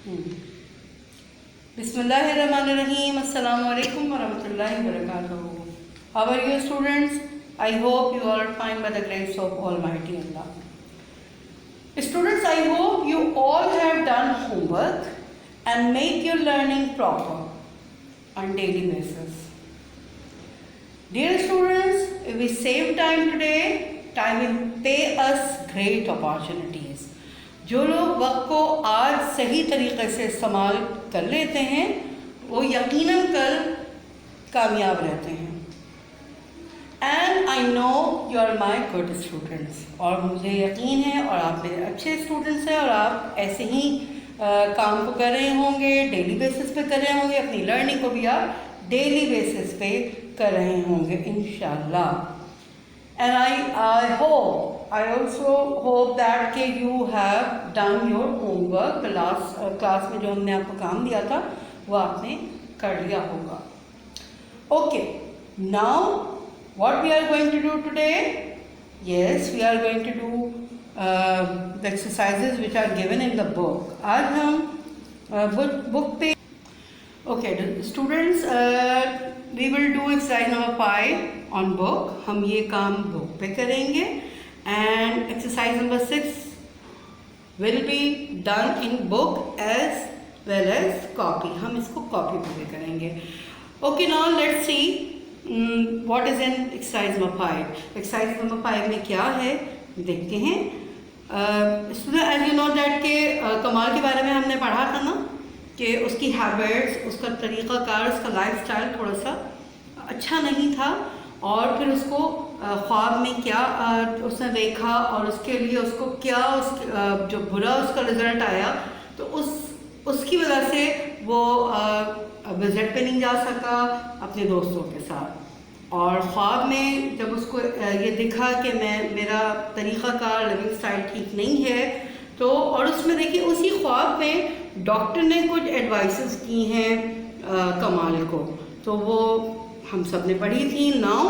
Bismillahirrahmanirrahim. Assalamu alaikum warahmatullahi wabarakatuh. How are you students? I hope you are fine by the grace of Almighty Allah. Students, I hope you all have done homework and make your learning proper on daily basis. Dear students, if we save time today, time will pay us great opportunities. जो लोग वक्त को आज सही तरीक़े से इस्तेमाल कर लेते हैं वो यकीनन कल कामयाब रहते हैं. And I know you are my good students, और मुझे यकीन है और आप मेरे अच्छे स्टूडेंट्स हैं और आप ऐसे ही काम को कर रहे होंगे, डेली बेसिस पे कर रहे होंगे, अपनी लर्निंग को भी आप डेली बेसिस पे कर रहे होंगे इंशाल्लाह. And I also hope that you have done your homework. The last class में जो हमने आपको काम दिया था वो आपने कर लिया होगा. Okay, now what we are going to do today? Yes, we are going to do the exercises which are given in the book. आज हम book पे okay students, we will do exercise number 5 on book. हम ये काम book पे करेंगे and exercise number 6 will be done in book as well as copy. हम इसको copy पे भी करेंगे. Okay, now let's see what is in exercise number 5. exercise number 5 में क्या है देखते हैं. Student, as you know that के कमाल के बारे में हमने पढ़ा था ना कि उसकी हैबिट्स, उसका तरीक़ाकार, उसका लाइफस्टाइल थोड़ा सा अच्छा नहीं था और फिर उसको ख्वाब में क्या उसने देखा और उसके लिए उसको क्या जो बुरा उसका रिज़ल्ट आया तो उसकी वजह से वो विज़िट पे नहीं जा सका अपने दोस्तों के साथ. और ख्वाब में जब उसको ये दिखा कि मेरा तरीक़ाकार लिविंग स्टाइल ठीक नहीं है तो और उसमें देखिए उसी ख्वाब में डॉक्टर ने कुछ एडवाइसेस की हैं कमाल को, तो वो हम सब ने पढ़ी थी. Now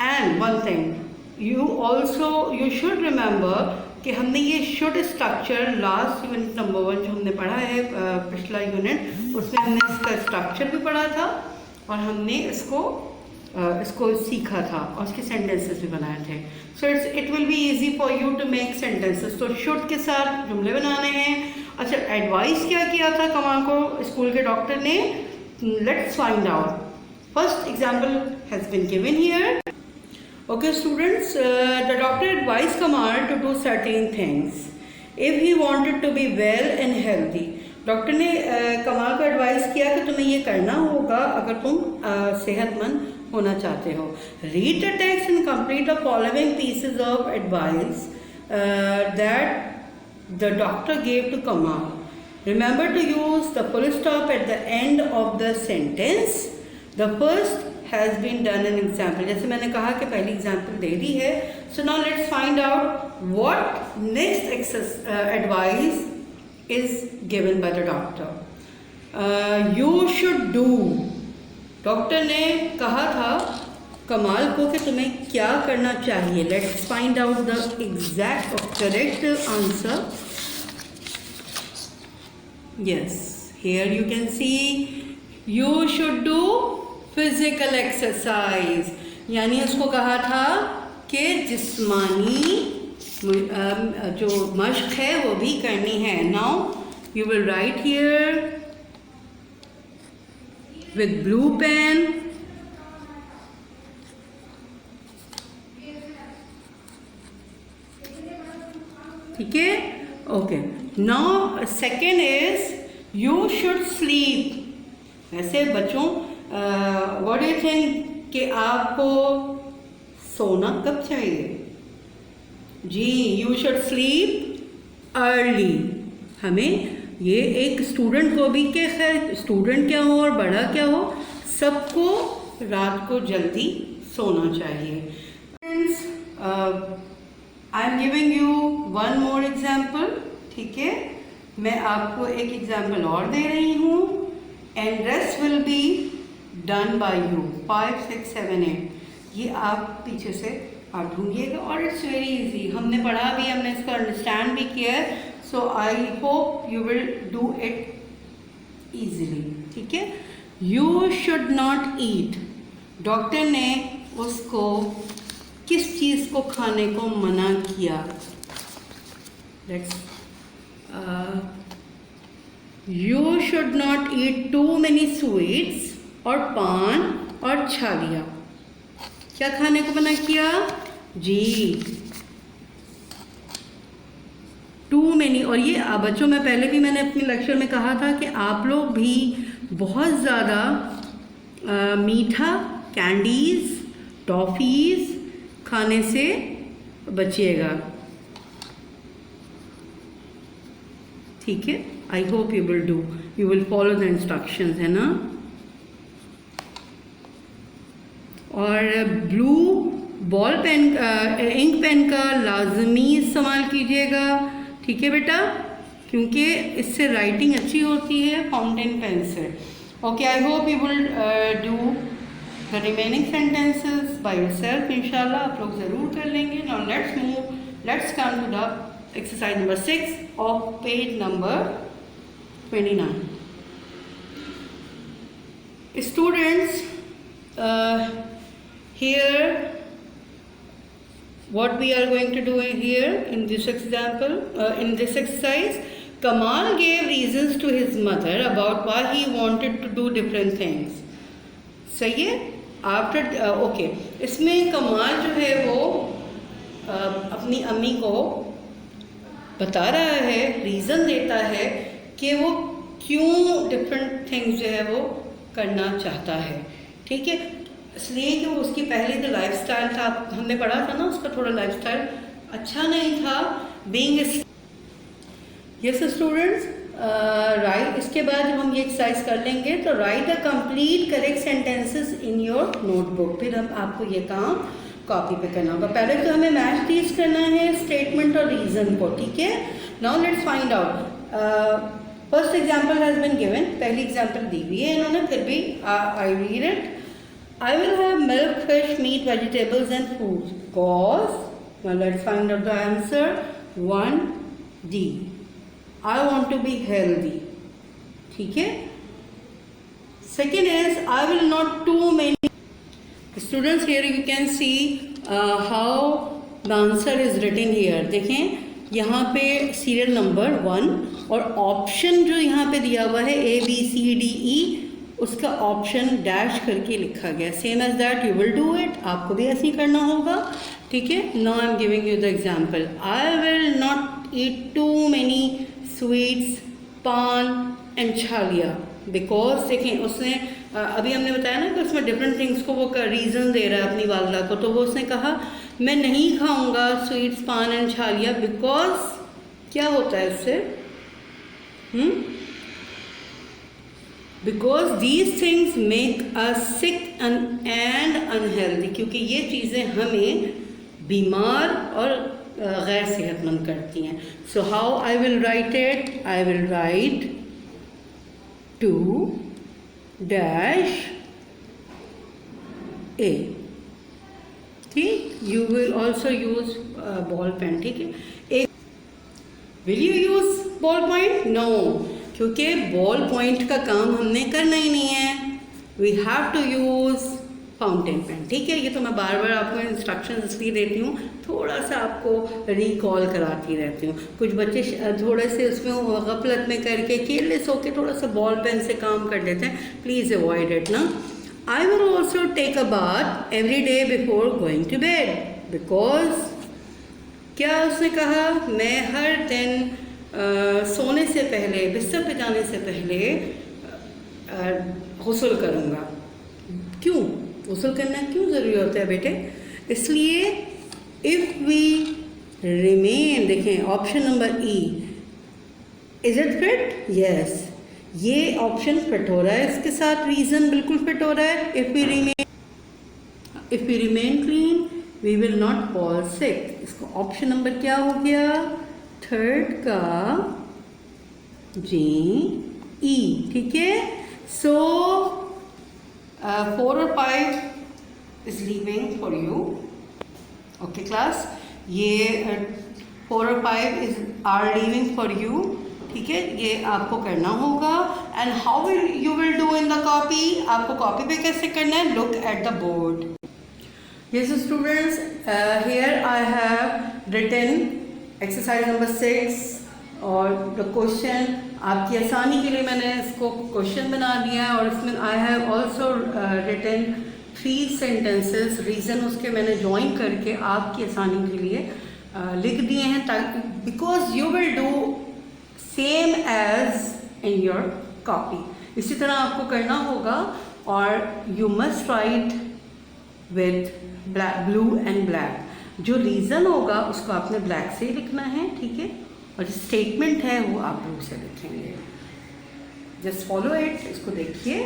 and one thing you should remember कि हमने ये should structure last unit number 1 जो हमने पढ़ा है पिछला यूनिट उसमें हमने इसका स्ट्रक्चर भी पढ़ा था और हमने इसको सीखा था और उसके सेंटेंसेस भी बनाए थे. So it will be easy for you to make sentences. तो शुड के साथ जुमले बनाने हैं. अच्छा, एडवाइस क्या किया था कमाल को स्कूल के डॉक्टर ने? Let's find out. First example has been given here. Okay students, the doctor advice Kamal to do certain things if he wanted to be well and healthy. Doctor ने कमाल को एडवाइस किया कि तुम्हें ये करना होगा अगर तुम सेहतमंद होना चाहते हो. Read the text and complete the following pieces of advice that the doctor gave to Kamal. Remember to use the full stop at the end of the sentence. The first has been done an example. जैसे मैंने कहा कि पहली example दे दी है. So now let's find out what next advice is given by the doctor. You should do. Doctor ने कहा था कमाल को कि तुम्हें क्या करना चाहिए. Let's find out the exact और correct answer. Yes, here you can see you should do physical exercise. यानी उसको कहा था कि जिस्मानी जो मश्क है वो भी करनी है. Now you will write here with blue pen. ठीक है. Okay, now second is you should sleep. वैसे बच्चों व्हाट डू यू थिंक कि आपको सोना कब चाहिए? जी, यू शुड स्लीप अर्ली. हमें ये एक स्टूडेंट को भी कि खैर स्टूडेंट क्या हो और बड़ा क्या हो सबको रात को जल्दी सोना चाहिए. आई am giving you one more example. ठीक है, मैं आपको एक एग्जाम्पल और दे रही हूँ and rest will be done by you. 5, 6, 7, 8 ये आप पीछे से आप ढूंढिएगा और इट्स वेरी इजी. हमने पढ़ा भी, हमने इसको अंडरस्टैंड भी किया है. So I hope you will do it easily. ठीक है. You should not eat. Doctor ने उसको किस चीज़ को खाने को मना किया? Let's you should not eat too many sweets और पान और छालिया. क्या खाने को मना किया जी? To many. और ये बच्चों में पहले भी मैंने अपने लेक्चर में कहा था कि आप लोग भी बहुत ज़्यादा मीठा, कैंडीज़, टॉफ़ीज़ खाने से बचिएगा. ठीक है. I hope you will follow the instructions, है ना. और blue ball pen, ink pen का लाजमी इस्तेमाल कीजिएगा. ठीक है बेटा, क्योंकि इससे राइटिंग अच्छी होती है फाउंटेन पेन से. Okay, I hope you will do the remaining sentences by yourself. इंशाल्लाह आप लोग ज़रूर कर लेंगे. Now let's come to the exercise number 6 of page number 29. Students, here what we are going to do here in this example, in this exercise, Kamal gave reasons to his mother about why he wanted to do different things. सही है. After okay, इसमें कमाल जो है वो अपनी अम्मी को बता रहा है, रीज़न देता है कि वो क्यों डिफरेंट थिंग्स जो है वो करना चाहता है. ठीक है. इसलिए कि वो उसकी पहले जो लाइफस्टाइल था, हमने पढ़ा था ना, उसका थोड़ा लाइफस्टाइल अच्छा नहीं था. Being yes students, right. इसके बाद जब हम ये एक्सरसाइज कर लेंगे तो right the complete correct sentences in your notebook. फिर हम आपको ये काम कॉपी पे करना होगा. पहले तो हमें मैच टीच करना है स्टेटमेंट और रीज़न को. ठीक है. Now let's find out. First example has been given. पहली एग्जाम्पल दी हुई है इन्होंने, फिर भी I read it. I will have milk, fish, meat, vegetables and fruits. Cause, now let's find out the answer. 1D. I want to be healthy. ठीक है. Second is, I will not too many. Students, here you can see how the answer is written here. देखें यहाँ पे serial number 1 और option जो यहाँ पे दिया हुआ है ABCDE, उसका ऑप्शन डैश करके लिखा गया. Same as that you will do it. आपको भी ऐसे ही करना होगा. ठीक है. Now I am giving you the example. I will not eat too many sweets, paan and chhalia. Because देखें उसने अभी हमने बताया ना कि उसमें डिफरेंट थिंग्स को वो रीज़न दे रहा है अपनी वालदा को. तो वो उसने कहा मैं नहीं खाऊंगा sweets, paan and chhalia. Because क्या होता है उससे? Because these things make us sick and unhealthy. क्योंकि ये चीज़ें हमें बीमार और गैर सेहतमंद करती हैं. So how I will write it? I will write two dash A. ठीक. You will also use ball pen. ठीक है. Will you use ball point? No, क्योंकि बॉल पॉइंट का काम हमने करना ही नहीं है. We have to use fountain pen. ठीक है. ये तो मैं बार बार आपको इंस्ट्रक्शंस इसलिए देती हूँ, थोड़ा सा आपको रिकॉल कराती रहती हूँ. कुछ बच्चे थोड़े से उसमें गफलत में करके केयरलेस होकर थोड़ा सा बॉल पेन से काम कर देते हैं. प्लीज़ अवॉइड इट ना. I will also take a bath every day before going to bed. Because क्या उसने कहा, मैं हर दिन सोने से पहले, बिस्तर पे जाने से पहले गुस्ल करूँगा. क्यों गुस्ल करना क्यों ज़रूरी होता है बेटे? इसलिए इफ़ वी रिमेन, देखें option number E, is it fit? Yes, ये ऑप्शन फिट हो रहा है इसके साथ. रीज़न बिल्कुल फिट हो रहा है. If we remain clean we will not fall sick. इसको ऑप्शन नंबर क्या हो गया? थर्ड का जी. ठीक है. सो 4 और 5 is leaving for you. Okay class, ये 4 और 5 is are leaving for you, ठीक है, ये आपको करना होगा। And how you will do in the copy, आपको कॉपी पे कैसे करना है, look at the board. Yes students, here I have written exercise number 6 और the question, आपकी आसानी के लिए मैंने इसको क्वेश्चन बना दिया है और इसमें I have also written 3 sentences, reason उसके मैंने ज्वाइन करके आपकी आसानी के लिए लिख दिए हैं, ताकि because you will do same as in your copy, इसी तरह आपको करना होगा। और you must write with blue and black, जो रीज़न होगा उसको आपने ब्लैक से ही लिखना है, ठीक है, और जो स्टेटमेंट है वो आप ब्लू से लिखेंगे। जस्ट फॉलो इट, इसको देखिए।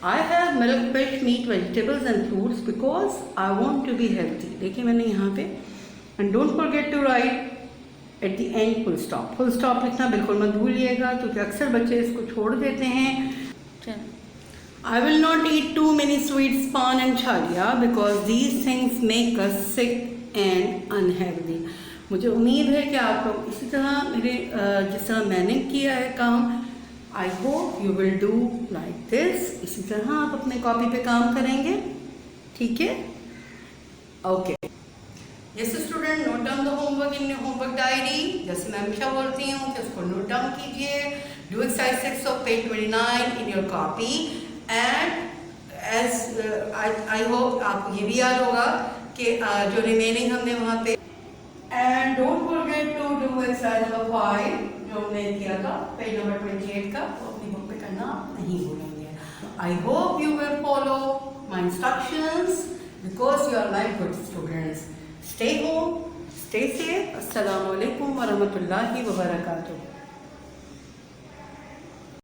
I have milk, fish, meat, vegetables and fruits because I want to be healthy, देखिए मैंने यहाँ पे। And don't forget to write at the end full stop, full stop लिखना बिल्कुल मत भूलिएगा, क्योंकि अक्सर बच्चे इसको छोड़ देते हैं। I will not eat too many sweets, pan and chalia because these things make us sick and unhealthy. मुझे उम्मीद है कि आप लोग इसी तरह मेरे जिस तरह मैंने किया है काम, I hope you will do like this, इसी तरह आप अपने कॉपी पे काम करेंगे, ठीक है, okay. Yes student, note down the homework in your homework diary, जैसे मैं हमेशा बोलती हूँ कि उसको नोट डाउन कीजिए। Do exercise 6 of page 29 in your copy. And as I hope आपको ये भी याद होगा कि जो रिमेनिंग हमने वहाँ पे, and don't forget to do exercise number 5 जो हमने किया था पेज नंबर 28 का, वो अपनी बुक पे करना नहीं भूलेंगे। I hope you will follow my instructions because you are my good students. Stay home, stay safe. अस्सलाम वालेकुम व रहमतुल्लाहि व बरकातुहू।